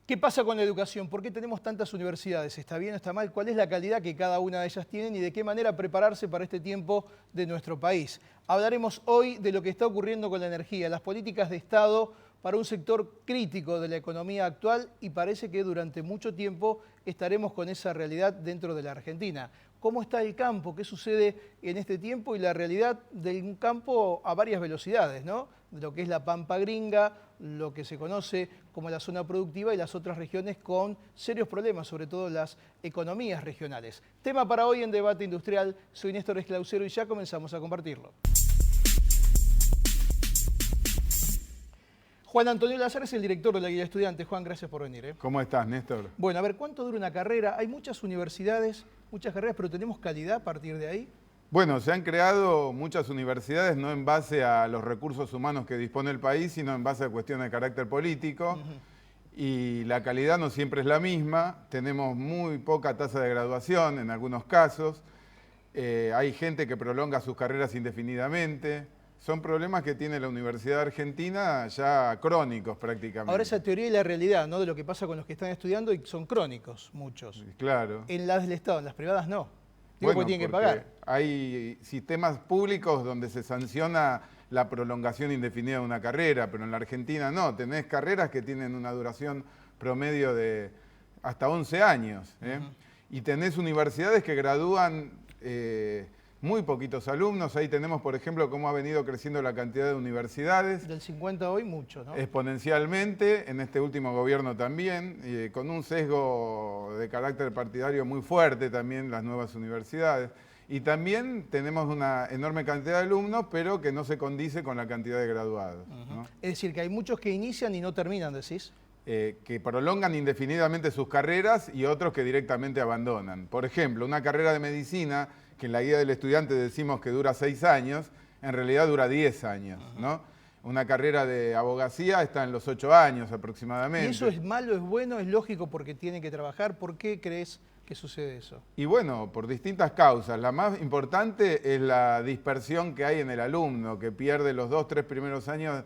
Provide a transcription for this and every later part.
¿Qué pasa con la educación? ¿Por qué tenemos tantas universidades? ¿Está bien o está mal? ¿Cuál es la calidad que cada una de ellas tienen y de qué manera prepararse para este tiempo de nuestro país? Hablaremos hoy de lo que está ocurriendo con la energía, las políticas de Estado para un sector crítico de la economía actual y parece que durante mucho tiempo estaremos con esa realidad dentro de la Argentina. ¿Cómo está el campo? ¿Qué sucede en este tiempo? Y la realidad de un campo a varias velocidades, ¿no? De lo que es la Pampa Gringa, lo que se conoce como la zona productiva y las otras regiones con serios problemas, sobre todo las economías regionales. Tema para hoy en Debate Industrial. Soy Néstor Esclausero y ya comenzamos a compartirlo. Juan Antonio Lazar es el director de la Guía de Estudiantes. Juan, gracias por venir. ¿Cómo estás, Néstor? Bueno, a ver, ¿cuánto dura una carrera? Hay muchas universidades, muchas carreras, pero ¿tenemos calidad a partir de ahí? Bueno, se han creado muchas universidades no en base a los recursos humanos que dispone el país, sino en base a cuestiones de carácter político. Y la calidad no siempre es la misma. Tenemos muy poca tasa de graduación en algunos casos. Hay gente que prolonga sus carreras indefinidamente. Son problemas que tiene la Universidad Argentina ya crónicos prácticamente. Ahora esa teoría y la realidad, ¿no? De lo que pasa con los que están estudiando y son crónicos muchos. Claro. En las del Estado, en las privadas no. Bueno, porque tienen que pagar. Hay sistemas públicos donde se sanciona la prolongación indefinida de una carrera, pero en la Argentina no. Tenés carreras que tienen una duración promedio de hasta 11 años. Y tenés universidades que gradúan muy poquitos alumnos. Ahí tenemos, por ejemplo, cómo ha venido creciendo la cantidad de universidades. Del 50 hoy, mucho, ¿no? Exponencialmente, en este último gobierno también, con un sesgo de carácter partidario muy fuerte también las nuevas universidades. Y también tenemos una enorme cantidad de alumnos, pero que no se condice con la cantidad de graduados. ¿No? Es decir, que hay muchos que inician y no terminan, decís. Que prolongan indefinidamente sus carreras y otros que directamente abandonan. Por ejemplo, una carrera de medicina, que en la guía del estudiante decimos que dura 6 años, en realidad dura 10 años, ¿no? Una carrera de abogacía está en los 8 años aproximadamente. ¿Y eso es malo, es bueno, es lógico porque tienen que trabajar? ¿Por qué crees que sucede eso? Y bueno, por distintas causas. La más importante es la dispersión que hay en el alumno, que pierde los 2, 3 primeros años,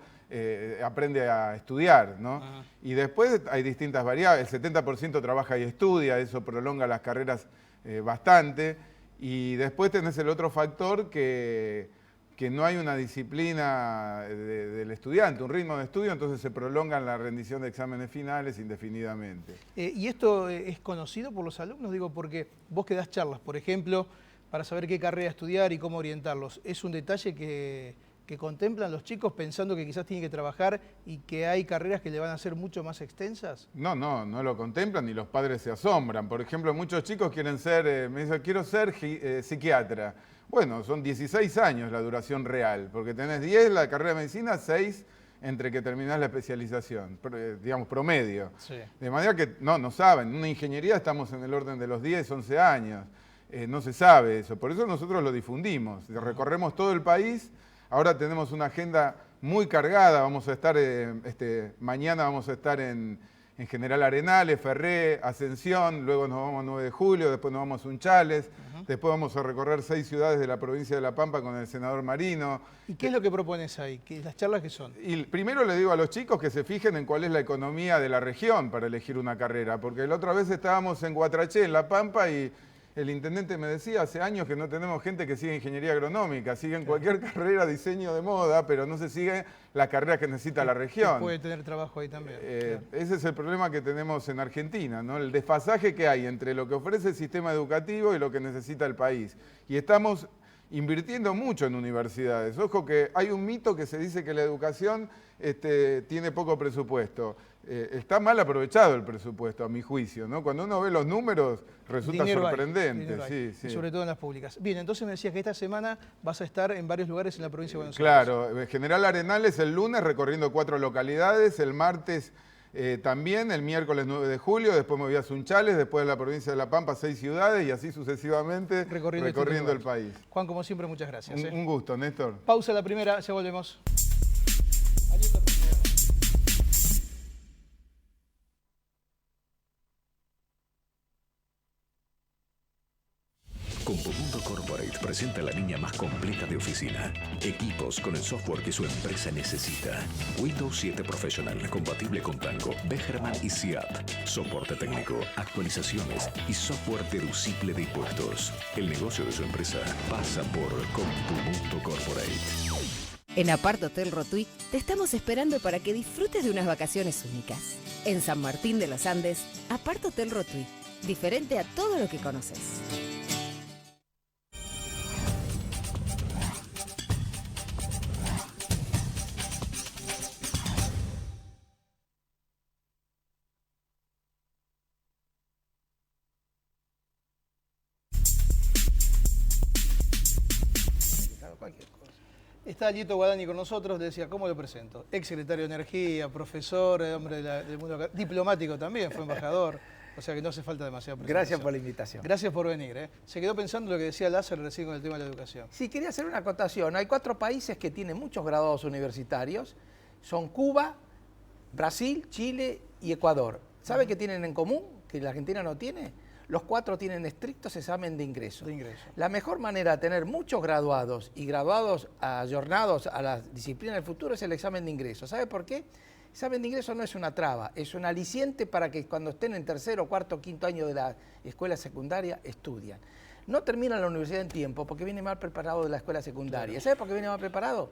aprende a estudiar, ¿no? Y después hay distintas variables. El 70% trabaja y estudia, eso prolonga las carreras bastante. Y después tenés el otro factor que no hay una disciplina del estudiante, un ritmo de estudio, entonces se prolonga la rendición de exámenes finales indefinidamente. ¿Y esto es conocido por los alumnos? Digo, porque vos que das charlas, por ejemplo, para saber qué carrera estudiar y cómo orientarlos. ¿Es un detalle que contemplan los chicos pensando que quizás tienen que trabajar y que hay carreras que le van a ser mucho más extensas? No lo contemplan y los padres se asombran. Por ejemplo, muchos chicos quieren ser, me dicen, quiero ser psiquiatra. Bueno, son 16 años la duración real, porque tenés 10 la carrera de medicina, 6 entre que terminás la especialización, digamos promedio. Sí. De manera que no saben, en una ingeniería estamos en el orden de los 10, 11 años. No se sabe eso, por eso nosotros lo difundimos. Recorremos todo el país. Ahora tenemos una agenda muy cargada, vamos a estar, mañana vamos a estar en General Arenales, Ferré, Ascensión, luego nos vamos a 9 de julio, después nos vamos a Unchales, después vamos a recorrer 6 ciudades de la provincia de La Pampa con el senador Marino. ¿Y qué es lo que propones ahí? ¿Las charlas qué son? Y primero le digo a los chicos que se fijen en cuál es la economía de la región para elegir una carrera, porque la otra vez estábamos en Guatraché, en La Pampa, y el intendente me decía, hace años que no tenemos gente que sigue ingeniería agronómica, siguen cualquier carrera, diseño de moda, pero no se sigue la carrera que necesita la región. Puede tener trabajo ahí también. Ese es el problema que tenemos en Argentina, ¿no? El desfasaje que hay entre lo que ofrece el sistema educativo y lo que necesita el país. Y estamos invirtiendo mucho en universidades. Ojo que hay un mito que se dice que la educación tiene poco presupuesto. Está mal aprovechado el presupuesto, a mi juicio, ¿no? Cuando uno ve los números resulta sorprendente. Sí. Sobre todo en las públicas. Bien, entonces me decías que esta semana vas a estar en varios lugares en la provincia de Buenos Aires. Claro, General Arenales el lunes recorriendo 4 localidades, el martes también, el miércoles 9 de julio, después me voy a Sunchales, después de la provincia de La Pampa 6 ciudades y así sucesivamente recorriendo el país. Juan, como siempre, muchas gracias. Un gusto, Néstor. Pausa la primera, ya volvemos. Compomundo Corporate presenta la línea más completa de oficina. Equipos con el software que su empresa necesita. Windows 7 Professional, compatible con Tango, Becherman y SIAP. Soporte técnico, actualizaciones y software deducible de impuestos. El negocio de su empresa pasa por Compumundo Corporate. En Apart Hotel Rotuy te estamos esperando para que disfrutes de unas vacaciones únicas. En San Martín de los Andes, Apart Hotel Rotuy, diferente a todo lo que conoces. Está Alito Guadani con nosotros, le decía, ¿cómo lo presento? Ex secretario de Energía, profesor, hombre del mundo diplomático también, fue embajador, o sea que no hace falta demasiado presentación. Gracias por la invitación. Gracias por venir. Se quedó pensando lo que decía Lázaro recién con el tema de la educación. Sí, quería hacer una acotación. Hay 4 países que tienen muchos graduados universitarios, son Cuba, Brasil, Chile y Ecuador. ¿Sabe qué tienen en común? Que la Argentina no tiene. Los 4 tienen estrictos examen de ingreso. La mejor manera de tener muchos graduados y graduados ayornados a las disciplinas del futuro es el examen de ingreso. ¿Sabe por qué? El examen de ingreso no es una traba, es un aliciente para que cuando estén en tercero, cuarto, quinto año de la escuela secundaria estudian. No terminan la universidad en tiempo porque viene mal preparado de la escuela secundaria. ¿Sabe por qué viene mal preparado?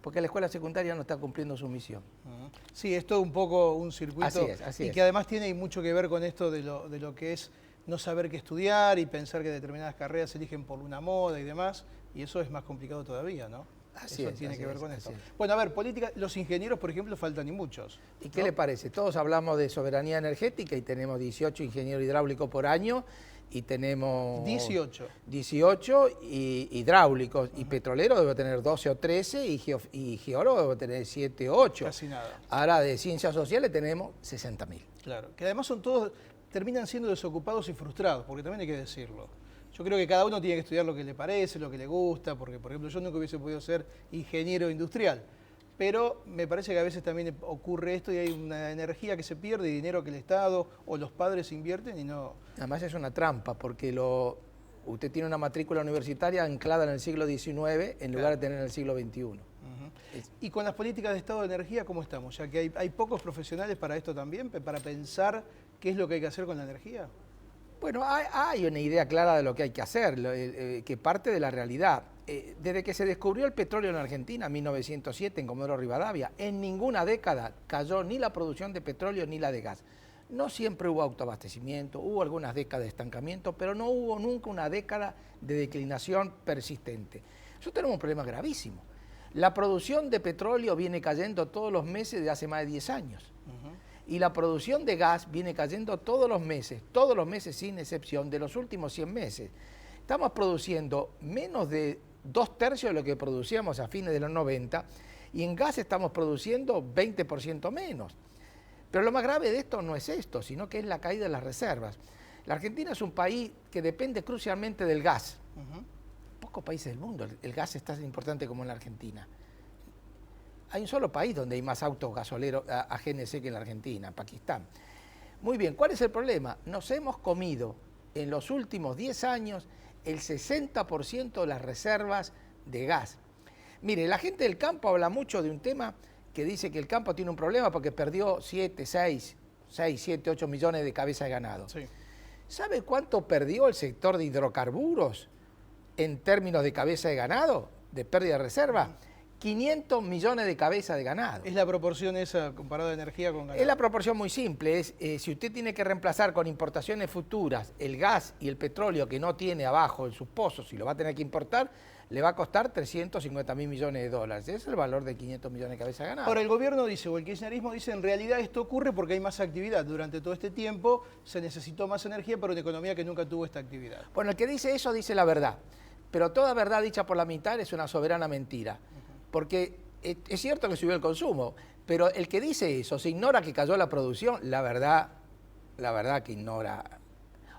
Porque la escuela secundaria no está cumpliendo su misión. Sí, es todo un poco un circuito así es. Que además tiene mucho que ver con esto de lo que es no saber qué estudiar y pensar que determinadas carreras se eligen por una moda y demás, y eso es más complicado todavía, ¿no? Eso tiene que ver con esto. Bueno, a ver, política, los ingenieros, por ejemplo, faltan y muchos. ¿Y qué le parece? Todos hablamos de soberanía energética y tenemos 18 ingenieros hidráulicos por año y tenemos... 18. 18 hidráulicos, y petrolero debe tener 12 o 13 y geólogo debe tener 7 o 8. Casi nada. Ahora de ciencias sociales tenemos 60.000. Claro, que además son todos... terminan siendo desocupados y frustrados, porque también hay que decirlo. Yo creo que cada uno tiene que estudiar lo que le parece, lo que le gusta, porque, por ejemplo, yo nunca hubiese podido ser ingeniero industrial, pero me parece que a veces también ocurre esto y hay una energía que se pierde y dinero que el Estado o los padres invierten y no... Además es una trampa, porque usted tiene una matrícula universitaria anclada en el siglo XIX en lugar de tener en el siglo XXI. Y con las políticas de Estado de Energía, ¿cómo estamos? Ya que hay pocos profesionales para esto también, para pensar qué es lo que hay que hacer con la energía. Bueno, hay una idea clara de lo que hay que hacer, que parte de la realidad. Desde que se descubrió el petróleo en Argentina, en 1907, en Comodoro Rivadavia, en ninguna década cayó ni la producción de petróleo ni la de gas. No siempre hubo autoabastecimiento, hubo algunas décadas de estancamiento, pero no hubo nunca una década de declinación persistente. Nosotros tenemos un problema gravísimo. La producción de petróleo viene cayendo todos los meses de hace más de 10 años. Y la producción de gas viene cayendo todos los meses sin excepción de los últimos 100 meses. Estamos produciendo menos de 2/3 de lo que producíamos a fines de los 90 y en gas estamos produciendo 20% menos. Pero lo más grave de esto no es esto, sino que es la caída de las reservas. La Argentina es un país que depende crucialmente del gas. Pocos países del mundo el gas es tan importante como en la Argentina. Hay un solo país donde hay más autos gasoleros a GNC que en la Argentina, Pakistán. Muy bien, ¿cuál es el problema? Nos hemos comido en los últimos 10 años el 60% de las reservas de gas. Mire, la gente del campo habla mucho de un tema que dice que el campo tiene un problema porque perdió 7, 8 millones de cabezas de ganado. Sí. ¿Sabe cuánto perdió el sector de hidrocarburos en términos de cabeza de ganado, de pérdida de reserva? 500 millones de cabezas de ganado. ¿Es la proporción esa comparada de energía con ganado? Es la proporción muy simple. Si usted tiene que reemplazar con importaciones futuras el gas y el petróleo que no tiene abajo en sus pozos y lo va a tener que importar, le va a costar 350.000 millones de dólares. Ese es el valor de 500 millones de cabezas de ganado. Ahora, el gobierno dice, o el kirchnerismo dice, en realidad esto ocurre porque hay más actividad. Durante todo este tiempo se necesitó más energía para una economía que nunca tuvo esta actividad. Bueno, el que dice eso dice la verdad. Pero toda verdad dicha por la mitad es una soberana mentira. Porque es cierto que subió el consumo, pero el que dice eso, se ignora que cayó la producción, la verdad que ignora.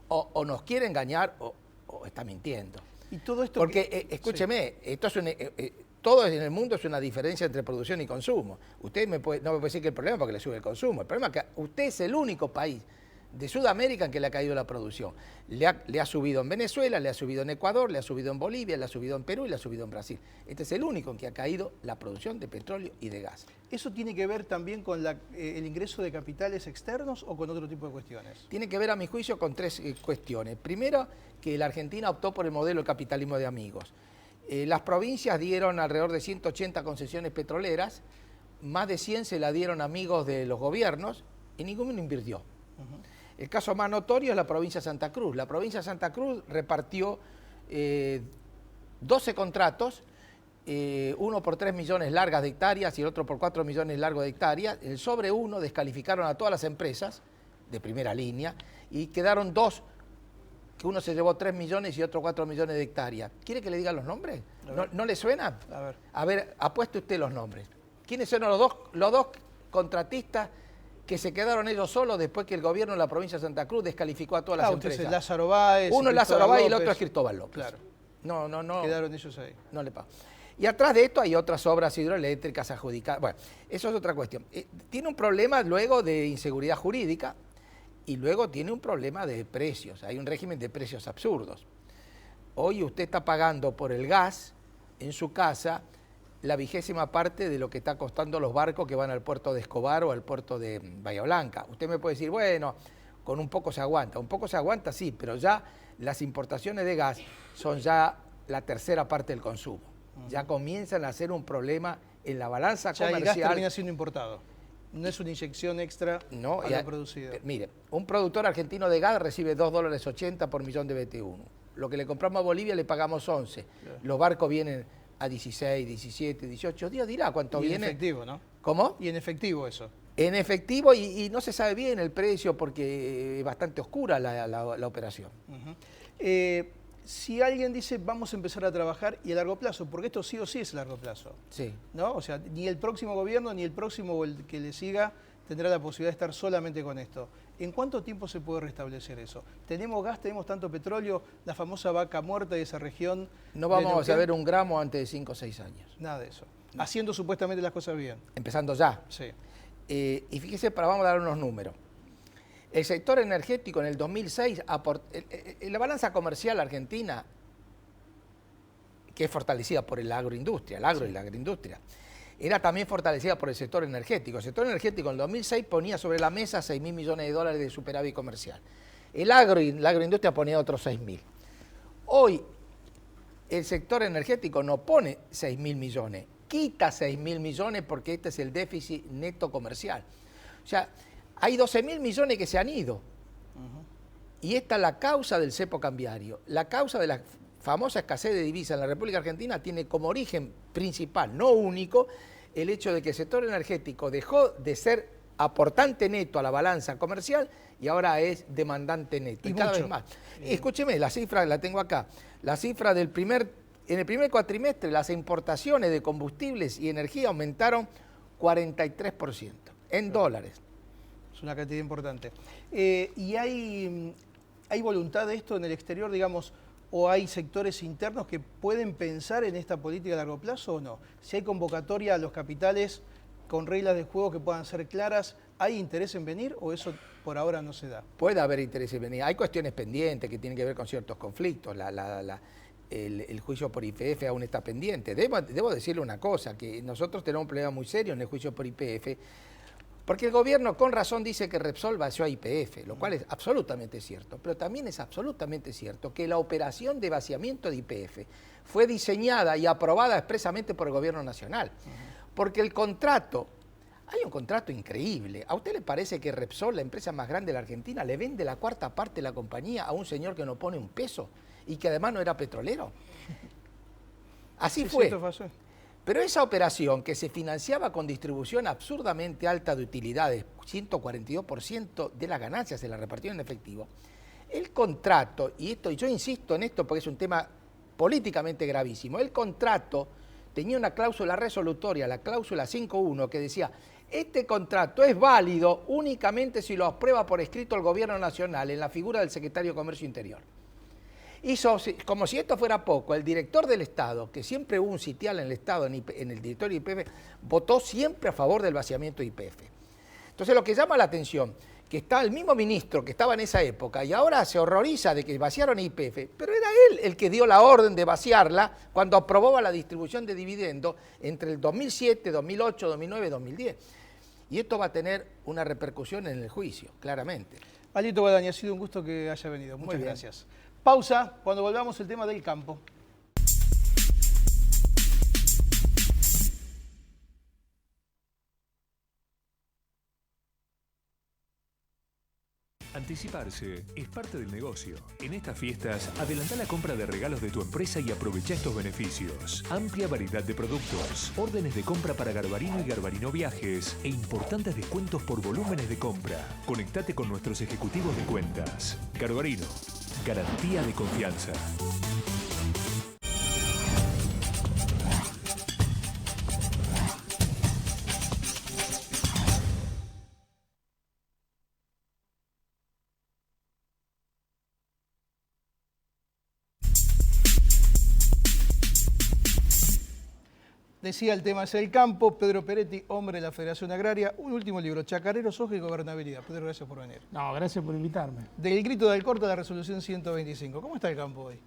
O nos quiere engañar o está mintiendo. Y todo esto porque, escúcheme, sí. Todo en el mundo es una diferencia entre producción y consumo. Usted no me puede decir que el problema es porque le sube el consumo. El problema es que usted es el único país de Sudamérica en que le ha caído la producción. Le ha subido en Venezuela, le ha subido en Ecuador, le ha subido en Bolivia, le ha subido en Perú y le ha subido en Brasil. Este es el único en que ha caído la producción de petróleo y de gas. ¿Eso tiene que ver también con el ingreso de capitales externos o con otro tipo de cuestiones? Tiene que ver, a mi juicio, con tres cuestiones. Primero, que la Argentina optó por el modelo de capitalismo de amigos. Las provincias dieron alrededor de 180 concesiones petroleras, más de 100 se la dieron amigos de los gobiernos y ninguno invirtió. El caso más notorio es la provincia de Santa Cruz. La provincia de Santa Cruz repartió 12 contratos, uno por 3 millones largas de hectáreas y el otro por 4 millones largos de hectáreas. El sobre uno descalificaron a todas las empresas de primera línea y quedaron dos, que uno se llevó 3 millones y otro 4 millones de hectáreas. ¿Quiere que le diga los nombres? ¿No le suena? A ver, apueste usted los nombres. ¿Quiénes son los dos contratistas que se quedaron ellos solos después que el gobierno de la provincia de Santa Cruz descalificó a todas las empresas? Entonces, Lázaro Báez, uno es Lázaro Báez y el otro es Cristóbal López. Claro. No. Quedaron ellos ahí. No le pago. Y atrás de esto hay otras obras hidroeléctricas adjudicadas. Bueno, eso es otra cuestión. Tiene un problema luego de inseguridad jurídica y luego tiene un problema de precios. Hay un régimen de precios absurdos. Hoy usted está pagando por el gas en su casa la 20ª parte de lo que está costando los barcos que van al puerto de Escobar o al puerto de Bahía Blanca. Usted me puede decir, bueno, con un poco se aguanta. Un poco se aguanta, sí, pero ya las importaciones de gas son ya la tercera parte del consumo. Ya comienzan a ser un problema en la balanza comercial. El gas termina siendo importado. No es una inyección extra a lo producido. Mire, un productor argentino de gas recibe $2.80 por millón de BTU. Lo que le compramos a Bolivia le pagamos 11. Claro. Los barcos vienen a 16, 17, 18 días, dirá cuánto viene. En efectivo, ¿no? ¿Cómo? Y en efectivo eso. En efectivo y no se sabe bien el precio porque es bastante oscura la operación. Si alguien dice vamos a empezar a trabajar y a largo plazo, porque esto sí o sí es a largo plazo. Sí. ¿No? O sea, ni el próximo gobierno ni el próximo o el que le siga tendrá la posibilidad de estar solamente con esto. ¿En cuánto tiempo se puede restablecer eso? ¿Tenemos gas, tenemos tanto petróleo, la famosa vaca muerta de esa región? No vamos a ver un gramo antes de 5 o 6 años. Nada de eso. No. Haciendo supuestamente las cosas bien. Empezando ya. Sí. Y fíjese, vamos a dar unos números. El sector energético en el 2006, la balanza comercial argentina, que es fortalecida por el agroindustria, el agro y la agroindustria, era también fortalecida por el sector energético. El sector energético en el 2006 ponía sobre la mesa $6.000 millones de superávit comercial. La agroindustria ponía otros 6.000. Hoy el sector energético no pone 6.000 millones, quita 6.000 millones porque este es el déficit neto comercial. O sea, hay 12.000 millones que se han ido. Y esta es la causa del cepo cambiario. La causa de la famosa escasez de divisas en la República Argentina tiene como origen principal, no único, el hecho de que el sector energético dejó de ser aportante neto a la balanza comercial y ahora es demandante neto. Y cada vez más. Escúcheme, la cifra la tengo acá. La cifra en el primer cuatrimestre, las importaciones de combustibles y energía aumentaron 43% en dólares. Es una cantidad importante. ¿Y hay voluntad de esto en el exterior, digamos, o hay sectores internos que pueden pensar en esta política a largo plazo o no? Si hay convocatoria a los capitales con reglas de juego que puedan ser claras, ¿hay interés en venir o eso por ahora no se da? Puede haber interés en venir. Hay cuestiones pendientes que tienen que ver con ciertos conflictos. El juicio por YPF aún está pendiente. Debo decirle una cosa, que nosotros tenemos un problema muy serio en el juicio por YPF, porque el gobierno con razón dice que Repsol vació a YPF, lo cual es absolutamente cierto, pero también es absolutamente cierto que la operación de vaciamiento de YPF fue diseñada y aprobada expresamente por el gobierno nacional, porque el contrato, hay un contrato increíble. ¿A usted le parece que Repsol, la empresa más grande de la Argentina, le vende la cuarta parte de la compañía a un señor que no pone un peso y que además no era petrolero? Así fue. Pero esa operación que se financiaba con distribución absurdamente alta de utilidades, 142% de las ganancias se la repartieron en efectivo, el contrato, y yo insisto en esto porque es un tema políticamente gravísimo, el contrato tenía una cláusula resolutoria, la cláusula 5.1, que decía, este contrato es válido únicamente si lo aprueba por escrito el gobierno nacional en la figura del secretario de Comercio Interior. Hizo, como si esto fuera poco, el director del Estado, que siempre hubo un sitial en el Estado, en el directorio de YPF, votó siempre a favor del vaciamiento de YPF. Entonces lo que llama la atención, que está el mismo ministro que estaba en esa época y ahora se horroriza de que vaciaron YPF, pero era él el que dio la orden de vaciarla cuando aprobaba la distribución de dividendos entre el 2007, 2008, 2009 y 2010. Y esto va a tener una repercusión en el juicio, claramente. Alito Guadaña, ha sido un gusto que haya venido. Muchas gracias. Pausa, cuando volvamos el tema del campo. Anticiparse es parte del negocio. En estas fiestas, adelantá la compra de regalos de tu empresa y aprovecha estos beneficios. Amplia variedad de productos, órdenes de compra para Garbarino y Garbarino Viajes e importantes descuentos por volúmenes de compra. Conectate con nuestros ejecutivos de cuentas. Garbarino, garantía de confianza. Decía, el tema es el campo. Pedro Peretti, hombre de la Federación Agraria. Un último libro, Chacarero, Soja y Gobernabilidad. Pedro, gracias por venir. No, gracias por invitarme. Del grito de Alcorta a la resolución 125. ¿Cómo está el campo hoy?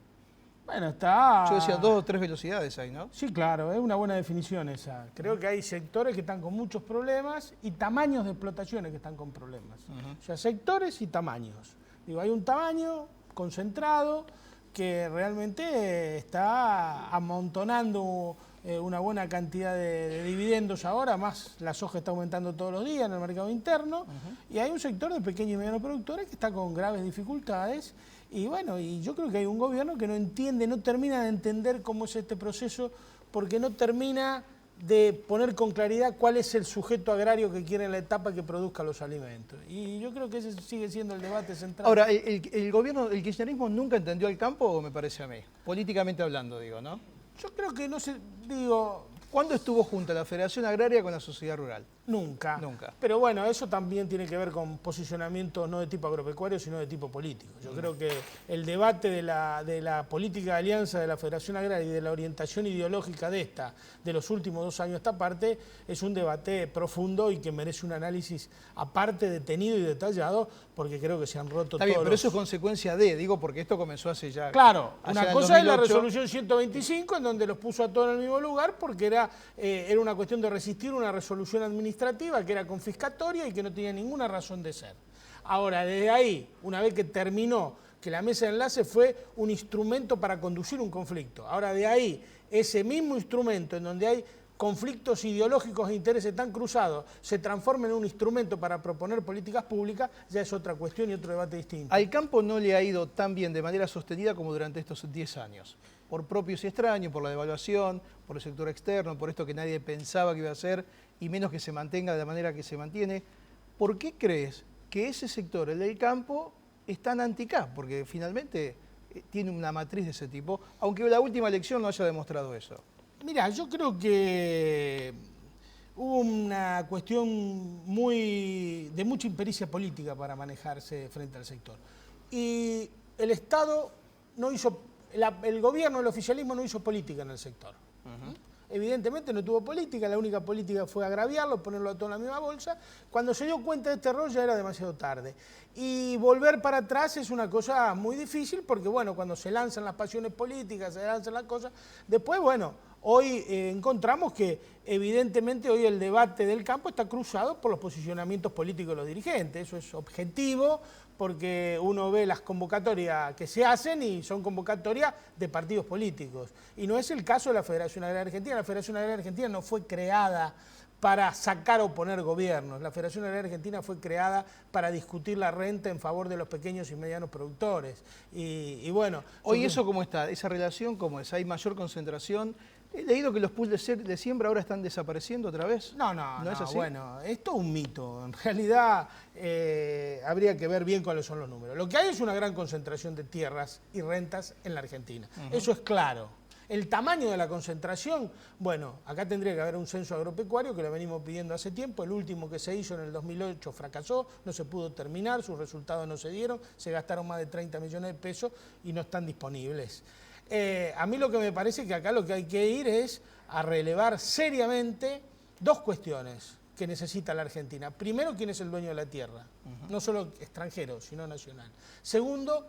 Bueno, está... Yo decía 2 o 3 velocidades ahí, ¿no? Sí, claro, es una buena definición esa. Creo que hay sectores que están con muchos problemas y tamaños de explotaciones que están con problemas. O sea, sectores y tamaños. Digo, hay un tamaño concentrado que realmente está amontonando una buena cantidad de dividendos ahora, más la soja está aumentando todos los días en el mercado interno, y hay un sector de pequeños y medianos productores que está con graves dificultades, y bueno, y yo creo que hay un gobierno que no entiende, no termina de entender cómo es este proceso, porque no termina de poner con claridad cuál es el sujeto agrario que quiere en la etapa que produzca los alimentos. Y yo creo que ese sigue siendo el debate central. Ahora, ¿el gobierno, el kirchnerismo nunca entendió el campo, o me parece a mí? Políticamente hablando, digo, ¿no? Yo creo que no sé, digo... ¿Cuándo estuvo junta la Federación Agraria con la sociedad rural? Nunca. Nunca. Pero bueno, eso también tiene que ver con posicionamientos no de tipo agropecuario, sino de tipo político. Yo creo que el debate de la política de alianza de la Federación Agraria y de la orientación ideológica de esta, de los últimos 2 años a esta parte, es un debate profundo y que merece un análisis aparte, detenido y detallado, porque creo que se han roto Está bien, todos pero los... eso es consecuencia de, digo, porque esto comenzó hace ya... Claro, allá una en cosa es la 2008. resolución 125, en donde los puso a todos en el mismo lugar, porque era una cuestión de resistir una resolución administrativa que era confiscatoria y que no tenía ninguna razón de ser. Ahora, desde ahí, una vez que terminó, que la mesa de enlace fue un instrumento para conducir un conflicto. Ahora, de ahí, ese mismo instrumento en donde hay conflictos ideológicos e intereses tan cruzados se transforma en un instrumento para proponer políticas públicas, ya es otra cuestión y otro debate distinto. Al campo no le ha ido tan bien de manera sostenida como durante estos 10 años. Por propios y extraños, por la devaluación, por el sector externo, por esto que nadie pensaba que iba a ser y menos que se mantenga de la manera que se mantiene. ¿Por qué crees que ese sector, el del campo, es tan anti-CAP? Porque finalmente tiene una matriz de ese tipo, aunque la última elección no haya demostrado eso. Mira, yo creo que hubo una cuestión de mucha impericia política para manejarse frente al sector. Y el Estado no hizo, el gobierno, el oficialismo no hizo política en el sector. Evidentemente no tuvo política, la única política fue agraviarlo, ponerlo todo en la misma bolsa. Cuando se dio cuenta de este error ya era demasiado tarde. Y volver para atrás es una cosa muy difícil porque, bueno, cuando se lanzan las pasiones políticas, se lanzan las cosas, después, bueno, hoy encontramos que evidentemente hoy el debate del campo está cruzado por los posicionamientos políticos de los dirigentes. Eso es objetivo porque uno ve las convocatorias que se hacen y son convocatorias de partidos políticos. Y no es el caso de la Federación Agraria Argentina. La Federación Agraria Argentina no fue creada para sacar o poner gobiernos. La Federación Agraria Argentina fue creada para discutir la renta en favor de los pequeños y medianos productores. Y bueno... Hoy eso cómo está, esa relación cómo es, hay mayor concentración. He leído que los pools de siembra ahora están desapareciendo otra vez. No es así. Bueno, esto es un mito. En realidad habría que ver bien cuáles son los números. Lo que hay es una gran concentración de tierras y rentas en la Argentina. Eso es claro. El tamaño de la concentración, bueno, acá tendría que haber un censo agropecuario que lo venimos pidiendo hace tiempo. El último que se hizo en el 2008 fracasó, no se pudo terminar, sus resultados no se dieron, se gastaron más de 30 millones de pesos y no están disponibles. A mí lo que me parece que acá lo que hay que ir es a relevar seriamente 2 cuestiones. que necesita la Argentina. Primero, ¿quién es el dueño de la tierra? No solo extranjero, sino nacional. Segundo,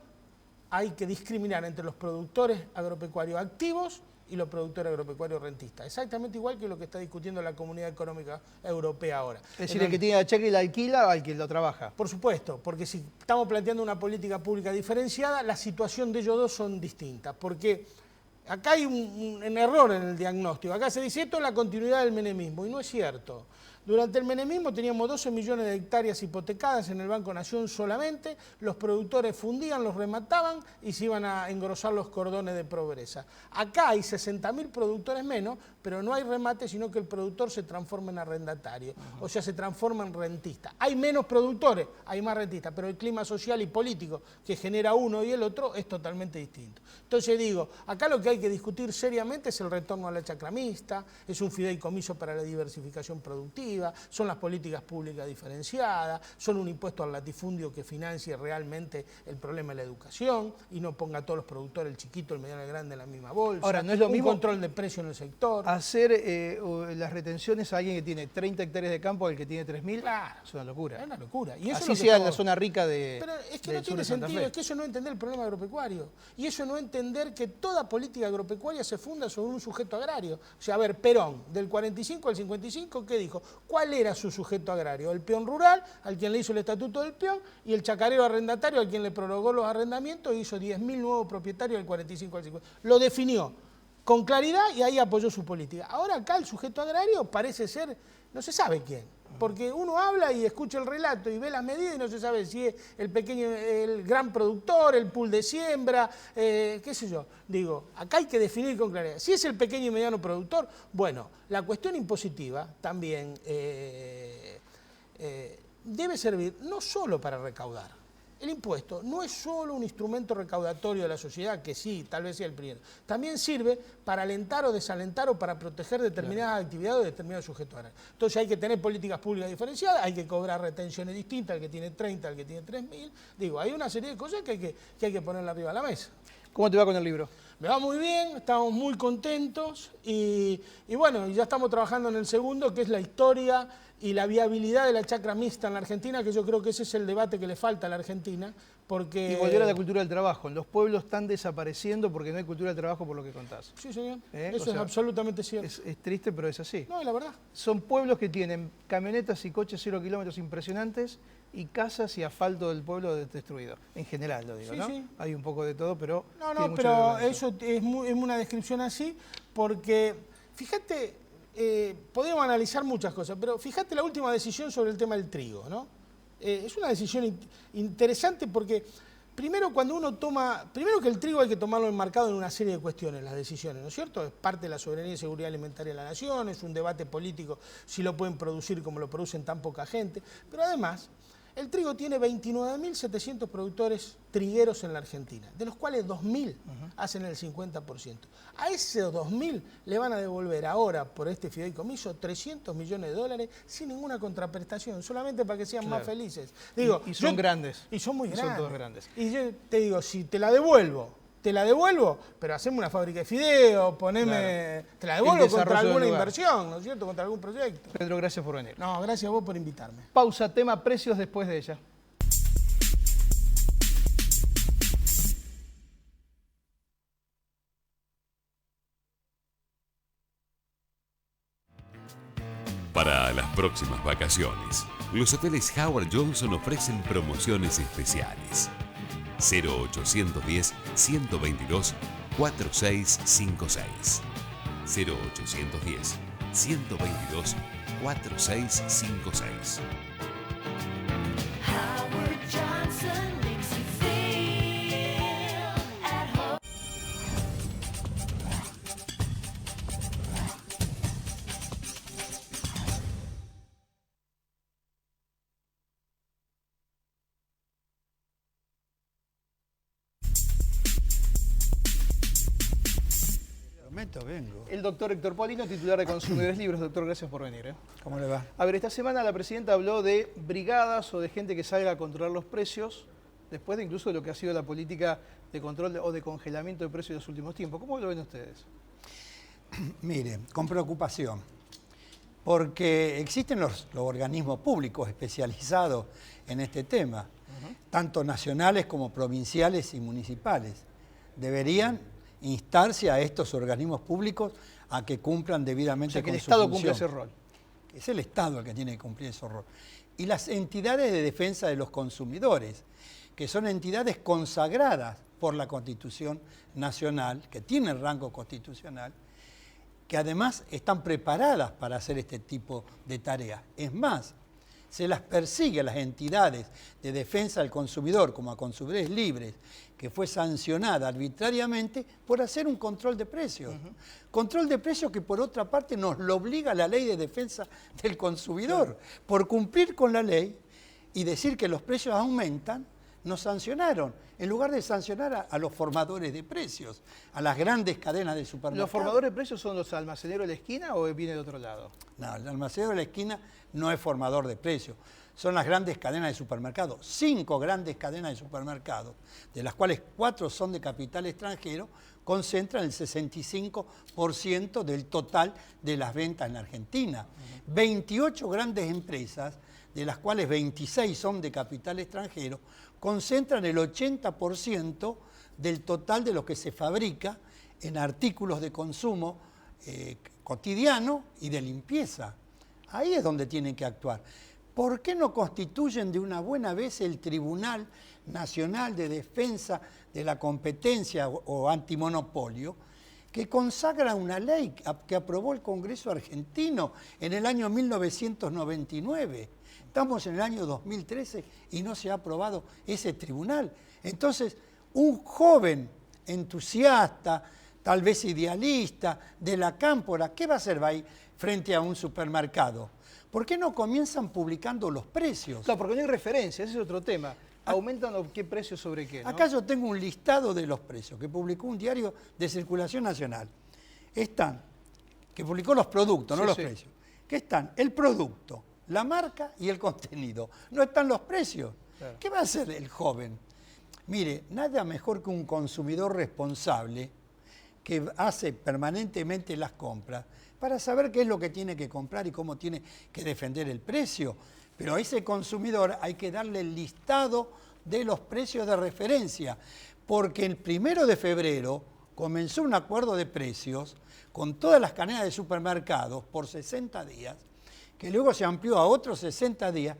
hay que discriminar entre los productores agropecuarios activos y los productores agropecuarios rentistas. Exactamente igual que lo que está discutiendo la Comunidad Económica Europea ahora. Es decir, el que tiene la cheque y la alquila al que lo trabaja. Por supuesto, porque si estamos planteando una política pública diferenciada, la situación de ellos dos son distintas. Porque acá hay un error en el diagnóstico. Acá se dice esto es la continuidad del menemismo, y no es cierto. Durante el menemismo teníamos 12 millones de hectáreas hipotecadas en el Banco Nación solamente, los productores fundían, los remataban y se iban a engrosar los cordones de pobreza. Acá hay 60.000 productores menos, pero no hay remate, sino que el productor se transforma en arrendatario, o sea, se transforma en rentista. Hay menos productores, hay más rentistas, pero el clima social y político que genera uno y el otro es totalmente distinto. Entonces digo, acá lo que hay que discutir seriamente es el retorno a la chacra mixta, es un fideicomiso para la diversificación productiva, son las políticas públicas diferenciadas, son un impuesto al latifundio que financie realmente el problema de la educación y no ponga a todos los productores, el chiquito, el mediano y el grande en la misma bolsa. Ahora, no es lo mismo un control de precio en el sector. Hacer las retenciones a alguien que tiene 30 hectáreas de campo al que tiene 3.000, claro, es una locura. Es una locura. Y eso así es lo que sea en estamos... la zona rica de Pero es que del no sur tiene de Santa sentido, Fe. es que eso no es entender el problema agropecuario. Y eso no es entender que toda política agropecuaria se funda sobre un sujeto agrario. O sea, a ver, Perón, del 45 al 55, ¿qué dijo? ¿Cuál era su sujeto agrario? El peón rural, al quien le hizo el estatuto del peón, y el chacarero arrendatario, al quien le prorrogó los arrendamientos e hizo 10.000 nuevos propietarios del 45 al 50. Lo definió con claridad y ahí apoyó su política. Ahora acá el sujeto agrario parece ser, no se sabe quién. Porque uno habla y escucha el relato y ve las medidas y no se sabe si es el pequeño, el gran productor, el pool de siembra, qué sé yo. Digo, acá hay que definir con claridad. Si es el pequeño y mediano productor, bueno, la cuestión impositiva también debe servir no solo para recaudar. El impuesto no es solo un instrumento recaudatorio de la sociedad, que sí, tal vez sea el primero. También sirve para alentar o desalentar o para proteger determinadas actividades o determinados sujetos agrarios. Entonces hay que tener políticas públicas diferenciadas, hay que cobrar retenciones distintas, al que tiene 30, al que tiene 3.000. Digo, hay una serie de cosas que hay que ponerla arriba de la mesa. ¿Cómo te va con el libro? Me va muy bien, estamos muy contentos y bueno, ya estamos trabajando en el segundo, que es la historia y la viabilidad de la chacra mixta en la Argentina, que yo creo que ese es el debate que le falta a la Argentina, porque... Y volver a la cultura del trabajo. Los pueblos están desapareciendo porque no hay cultura del trabajo por lo que contás. Sí, señor. O Eso sea, es absolutamente cierto. Es triste, pero es así. No, es la verdad. Son pueblos que tienen camionetas y coches 0 kilómetros impresionantes y casas y asfalto del pueblo destruido. En general lo digo, Sí, ¿no? sí. Hay un poco de todo, pero... No, tiene mucho que pero ver con eso es una descripción así, porque, fíjate, podríamos analizar muchas cosas, pero fíjate la última decisión sobre el tema del trigo, ¿no? Es una decisión interesante porque, primero que el trigo hay que tomarlo enmarcado en una serie de cuestiones, las decisiones, ¿no es cierto? Es parte de la soberanía y seguridad alimentaria de la nación, es un debate político si lo pueden producir como lo producen tan poca gente, pero además... El trigo tiene 29.700 productores trigueros en la Argentina, de los cuales 2.000 hacen el 50%. A esos 2.000 le van a devolver ahora, por este fideicomiso, 300 millones de dólares sin ninguna contraprestación, solamente para que sean más felices. Digo, y son grandes. Y son muy grandes. Son todos grandes. Y yo te digo, si te la devuelvo, pero hacemos una fábrica de fideos, poneme... Claro. Te la devuelvo contra desarrollo del alguna lugar. inversión, ¿no es cierto? Contra algún proyecto. Pedro, gracias por venir. No, gracias a vos por invitarme. Pausa, tema precios después de ella. Para las próximas vacaciones, los hoteles Howard Johnson ofrecen promociones especiales. 0810 122 4656. 0810 122 4656. Howard Johnson makes you feel at home. Vengo. El doctor Héctor Polino, titular de Consumidores Libres. Doctor, gracias por venir. ¿Cómo le va? A ver, esta semana la presidenta habló de brigadas o de gente que salga a controlar los precios, después de incluso de lo que ha sido la política de control o de congelamiento de precios de los últimos tiempos. ¿Cómo lo ven ustedes? Mire, con preocupación, porque existen los organismos públicos especializados en este tema, tanto nacionales como provinciales y municipales. Deberían instarse a estos organismos públicos a que cumplan debidamente O sea, que con el su Estado función. cumple ese rol. Es el Estado el que tiene que cumplir ese rol. Y las entidades de defensa de los consumidores, que son entidades consagradas por la Constitución Nacional, que tienen rango constitucional, que además están preparadas para hacer este tipo de tareas. Es más, se las persigue a las entidades de defensa del consumidor, como a Consumidores Libres, que fue sancionada arbitrariamente por hacer un control de precios. Control de precios que por otra parte nos lo obliga la Ley de Defensa del Consumidor. Por cumplir con la ley y decir que los precios aumentan, nos sancionaron, en lugar de sancionar a los formadores de precios, a las grandes cadenas de supermercados. ¿Los formadores de precios son los almaceneros de la esquina o viene de otro lado? No, el almacenero de la esquina no es formador de precios. Son las grandes cadenas de supermercados, 5 grandes cadenas de supermercados, de las cuales 4 son de capital extranjero, concentran el 65% del total de las ventas en la Argentina. 28 grandes empresas, de las cuales 26 son de capital extranjero, concentran el 80% del total de lo que se fabrica en artículos de consumo cotidiano y de limpieza. Ahí es donde tienen que actuar. ¿Por qué no constituyen de una buena vez el Tribunal Nacional de Defensa de la Competencia o Antimonopolio, que consagra una ley que aprobó el Congreso argentino en el año 1999? Estamos en el año 2013 y no se ha aprobado ese tribunal. Entonces, un joven entusiasta, tal vez idealista, de la cámpora, ¿qué va a hacer? Va ahí frente a un supermercado. ¿Por qué no comienzan publicando los precios? Claro, porque no hay referencia, ese es otro tema. ¿Aumentan o qué precio sobre qué? ¿no? Acá yo tengo un listado de los precios que publicó un diario de circulación nacional. Están, que publicó los productos, no los precios. Que están el producto, la marca y el contenido. No están los precios. Claro. ¿Qué va a hacer el joven? Mire, nada mejor que un consumidor responsable que hace permanentemente las compras para saber qué es lo que tiene que comprar y cómo tiene que defender el precio. Pero a ese consumidor hay que darle el listado de los precios de referencia, porque el 1 de febrero comenzó un acuerdo de precios con todas las cadenas de supermercados por 60 días, que luego se amplió a otros 60 días,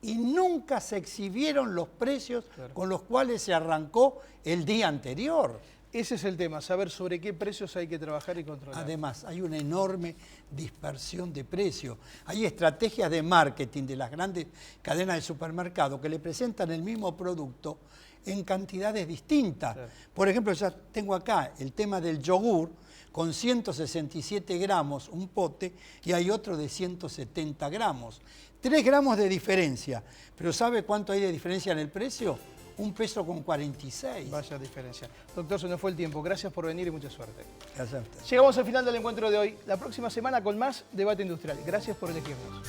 y nunca se exhibieron los precios con los cuales se arrancó el día anterior. Ese es el tema, saber sobre qué precios hay que trabajar y controlar. Además, hay una enorme dispersión de precios. Hay estrategias de marketing de las grandes cadenas de supermercados que le presentan el mismo producto en cantidades distintas. Claro. Por ejemplo, ya tengo acá el tema del yogur con 167 gramos un pote y hay otro de 170 gramos. 3 gramos de diferencia. ¿Pero sabe cuánto hay de diferencia en el precio? 1,46 pesos. Vaya diferencia. Doctor, se nos fue el tiempo. Gracias por venir y mucha suerte. Gracias a usted. Llegamos al final del encuentro de hoy. La próxima semana con más debate industrial. Gracias por elegirnos.